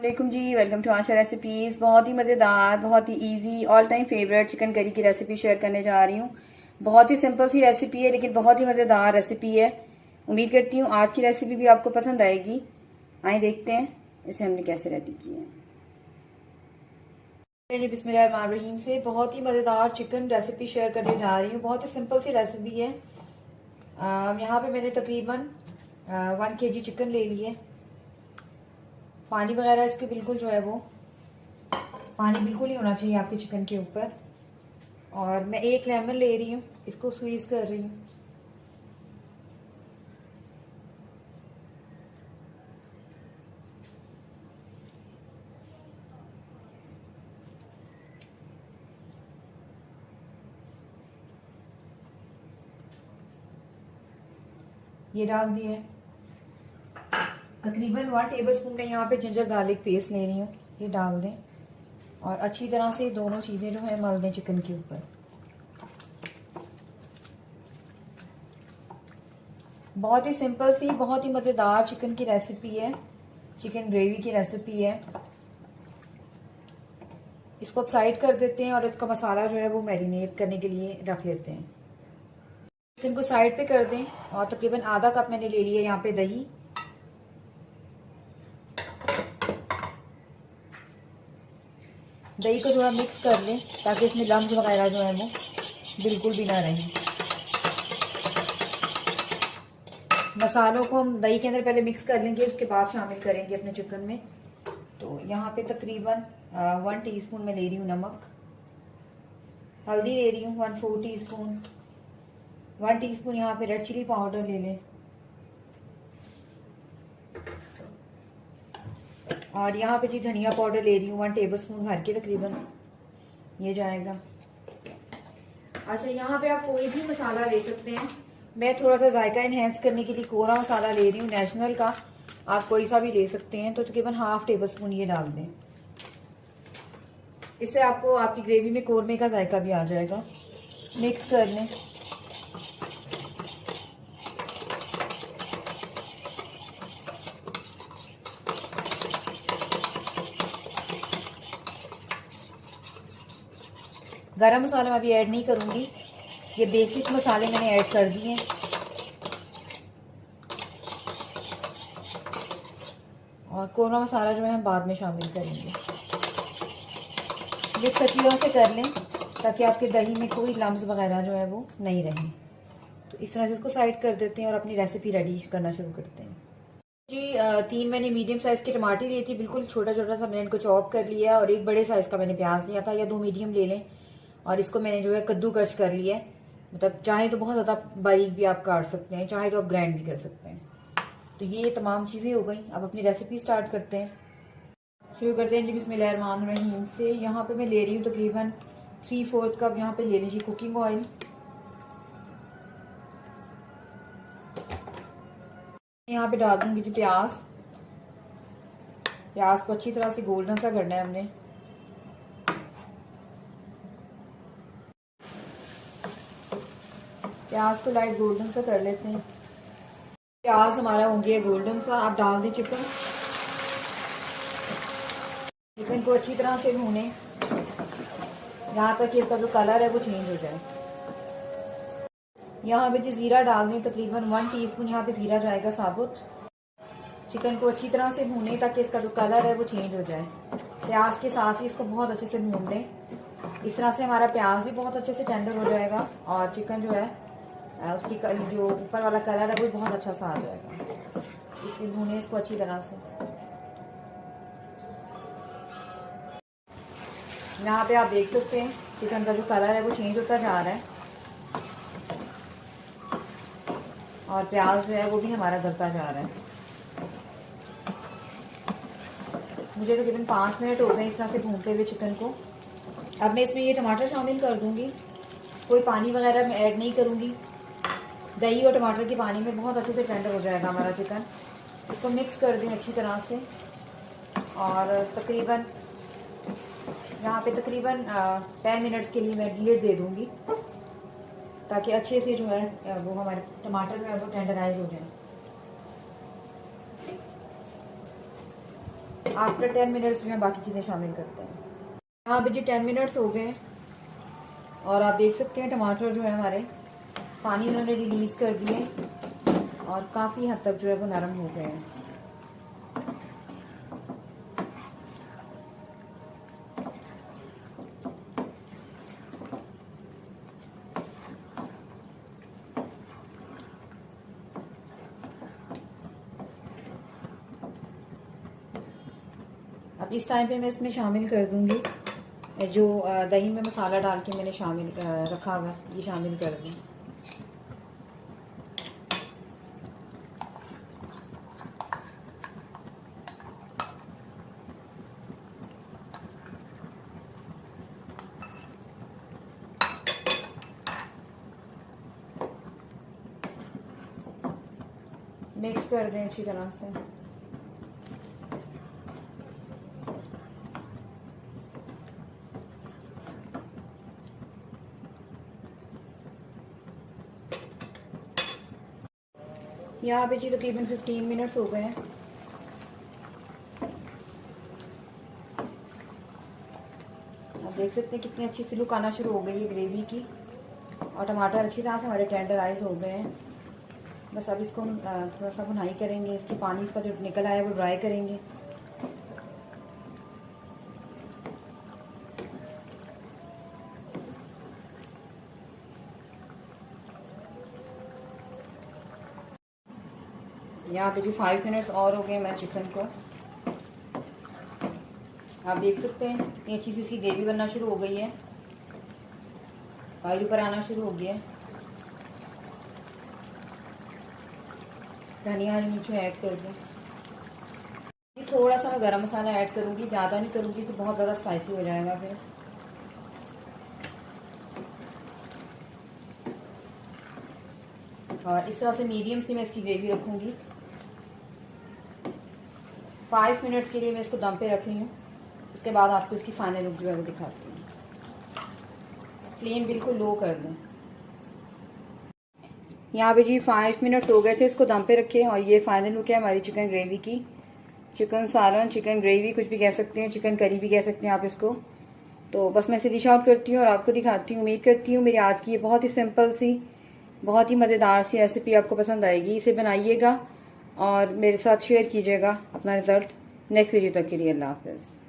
वालेकुम जी, welcome to Asha recipes. बहुत ही मज़ेदार, बहुत ही easy, all time favourite chicken curry की रेसिपी शेयर करने जा रही हूँ। बहुत ही सिंपल सी रेसिपी है लेकिन बहुत ही मज़ेदार रेसिपी है। उम्मीद करती हूँ आज की रेसिपी भी आपको पसंद आएगी। आइए देखते हैं इसे हमने कैसे रेडी किया है। जी बिस्मिल्लाहिर्रहमानिर्रहीम से बहुत ही मज़ेदार चिकन रेसिपी शेयर करने जा रही हूँ। बहुत ही सिंपल सी रेसिपी है। यहाँ पे मैंने तकरीबन 1 kg चिकन ले लिए। पानी वगैरह इसके बिल्कुल जो है वो पानी बिल्कुल ही होना चाहिए आपके चिकन के ऊपर। और मैं 1 लेमन ले रही हूँ, इसको स्क्वीज कर रही हूँ। ये डाल दिए। तकरीबन 1 टेबलस्पून मैं यहाँ पे जिंजर गार्लिक पेस्ट ले रही हूँ, ये डाल दें और अच्छी तरह से दोनों चीज़ें जो है मल दें चिकन के ऊपर। बहुत ही सिंपल सी, बहुत ही मज़ेदार चिकन की रेसिपी है, चिकन ग्रेवी की रेसिपी है। इसको अब साइड कर देते हैं और इसका मसाला जो है वो मैरिनेट करने के लिए रख लेते हैं। चिकन को साइड पे कर दें और तकरीबन आधा कप मैंने ले लिया यहाँ पे दही। दही को थोड़ा मिक्स कर लें ताकि इसमें लम्स वगैरह जो है वो बिल्कुल भी ना रहें। मसालों को हम दही के अंदर पहले मिक्स कर लेंगे, उसके बाद शामिल करेंगे अपने चिकन में। तो यहाँ पे तकरीबन 1 टीस्पून मैं ले रही हूँ नमक। हल्दी ले रही हूँ 1/4 टीस्पून। 1 टीस्पून यहाँ पे रेड चिली पाउडर ले लें। और यहाँ पे जी धनिया पाउडर ले रही हूँ 1 टेबलस्पून भर के तकरीबन ये जाएगा। अच्छा, यहाँ पे आप कोई भी मसाला ले सकते हैं। मैं थोड़ा सा जायका इनहेंस करने के लिए कोरा मसाला ले रही हूँ नेशनल का, आप कोई सा भी ले सकते हैं। तो तकरीबन 1/2 टेबलस्पून ये डाल दें, इससे आपको आपकी ग्रेवी में कोरमे का जायका भी आ जाएगा। मिक्स कर लें। गरम मसाला मैं अभी ऐड नहीं करूंगी, ये बेसिक मसाले मैंने ऐड कर दिए हैं। और कोरा मसाला जो है हम बाद में शामिल करेंगे। ये अच्छी तरह से कर लें ताकि आपके दही में कोई लम्स वगैरह जो है वो नहीं रहें। तो इस तरह से इसको साइड कर देते हैं और अपनी रेसिपी रेडी करना शुरू करते हैं जी। 3 मैंने मीडियम साइज़ के टमाटर लिए थे, बिल्कुल छोटा छोटा सा मैंने इनको चॉप कर लिया। और 1 बड़े साइज़ का मैंने प्याज लिया था, या 2 मीडियम ले लें। और इसको मैंने जो है कद्दूकश कर लिया है। मतलब चाहे तो बहुत ज़्यादा बारीक भी आप काट सकते हैं, चाहे तो आप ग्राइंड भी कर सकते हैं। तो ये तमाम चीज़ें हो गई। अब अपनी रेसिपी स्टार्ट करते हैं, शुरू करते हैं जी बिस्मिल्लाहिर्रहमानिर्रहीम से। यहाँ पे मैं ले रही हूँ तकरीबन 3/4 कप यहाँ पे ले लीजिए कुकिंग ऑयल। यहाँ पे डाल दूंगी जी प्याज। प्याज को अच्छी तरह से गोल्डन सा करना है हमने। प्याज को लाइट गोल्डन सा कर लेते हैं। प्याज हमारा हो गया गोल्डन सा। आप डाल दें चिकन। चिकन को अच्छी तरह से भूनें यहाँ तक कि इसका जो कलर है वो चेंज हो जाए। यहाँ पे जीरा डाल दें, तकरीबन 1 टीस्पून यहाँ पे जीरा जाएगा साबुत। चिकन को अच्छी तरह से भूनें ताकि इसका जो कलर है वो चेंज हो जाए। प्याज के साथ ही इसको बहुत अच्छे से भून लें। इस तरह से हमारा प्याज भी बहुत अच्छे से टेंडर हो जाएगा और चिकन जो है उसकी जो ऊपर वाला कलर है वो बहुत अच्छा सा आ जाएगा। इसलिए भूनें इसको अच्छी तरह से। यहाँ पे आप देख सकते हैं चिकन का जो कलर है वो चेंज होता जा रहा है और प्याज जो है वो भी हमारा गलता जा रहा है। मुझे तकरीबन 5 मिनट हो गए इस तरह से भूनते हुए चिकन को। अब मैं इसमें ये टमाटर शामिल कर दूंगी, कोई पानी वगैरह मैं ऐड नहीं करूंगी। दही और टमाटर के पानी में बहुत अच्छे से टेंडर हो जाएगा हमारा चिकन। इसको मिक्स कर दें अच्छी तरह से और तकरीबन यहाँ पे तकरीबन 10 मिनट्स के लिए मैं लिड दे दूंगी ताकि अच्छे से जो है वो हमारे टमाटर जो है वो टेंडराइज हो जाए। आफ्टर 10 मिनट्स में हम बाकी चीज़ें शामिल करते हैं। यहाँ पे जी 10 मिनट्स हो गए और आप देख सकते हैं टमाटर जो है हमारे पानी उन्होंने रिलीज़ कर दिए और काफ़ी हद तक जो है वो नरम हो गए हैं। अब इस टाइम पे मैं इसमें शामिल कर दूंगी जो दही में मसाला डाल के मैंने शामिल रखा हुआ है, ये शामिल कर दूँ। मिक्स कर दें अच्छी तरह से। यहाँ पे जी तकरीबन 15 मिनट्स हो गए हैं। आप देख सकते हैं कितनी अच्छी सी लुक आना शुरू हो गई है ग्रेवी की और टमाटर अच्छी तरह से हमारे टेंडराइज हो गए हैं। बस अब इसको हम थोड़ा सा भुनाई करेंगे, इसकी पानी इसका जो निकल आया है वो ड्राई करेंगे। यहाँ पे जो 5 मिनट्स और हो गए मैं चिकन को, आप देख सकते हैं इतनी अच्छी सी इसकी ग्रेवी बनना शुरू हो गई है, ऑयल ऊपर आना शुरू हो गया है। धनिया नीचे ऐड कर दें। थोड़ा सा मैं गरम मसाला ऐड करूँगी, ज़्यादा नहीं करूँगी तो बहुत ज़्यादा स्पाइसी हो जाएगा फिर। और इस तरह से मीडियम से मैं इसकी ग्रेवी रखूँगी। 5 मिनट्स के लिए मैं इसको दम पे रख रही हूँ। इसके बाद आपको इसकी फाइनल लुक जो है वो दिखाती हूँ। फ्लेम बिल्कुल लो कर दें। यहाँ पे जी 5 मिनट्स हो गए थे इसको दम पे रखे और ये फाइनल लुक है हमारी चिकन ग्रेवी की। चिकन सालन, चिकन ग्रेवी कुछ भी कह सकते हैं, चिकन करी भी कह सकते हैं आप इसको। तो बस मैं इसे डिश आउट करती हूँ और आपको दिखाती हूँ। उम्मीद करती हूँ मेरी आज की ये बहुत ही सिंपल सी, बहुत ही मज़ेदार सी रेसिपी आपको पसंद आएगी। इसे बनाइएगा और मेरे साथ शेयर कीजिएगा अपना रिज़ल्ट। नेक्स्ट वीडियो तक के लिए अल्लाह हाफ़िज़।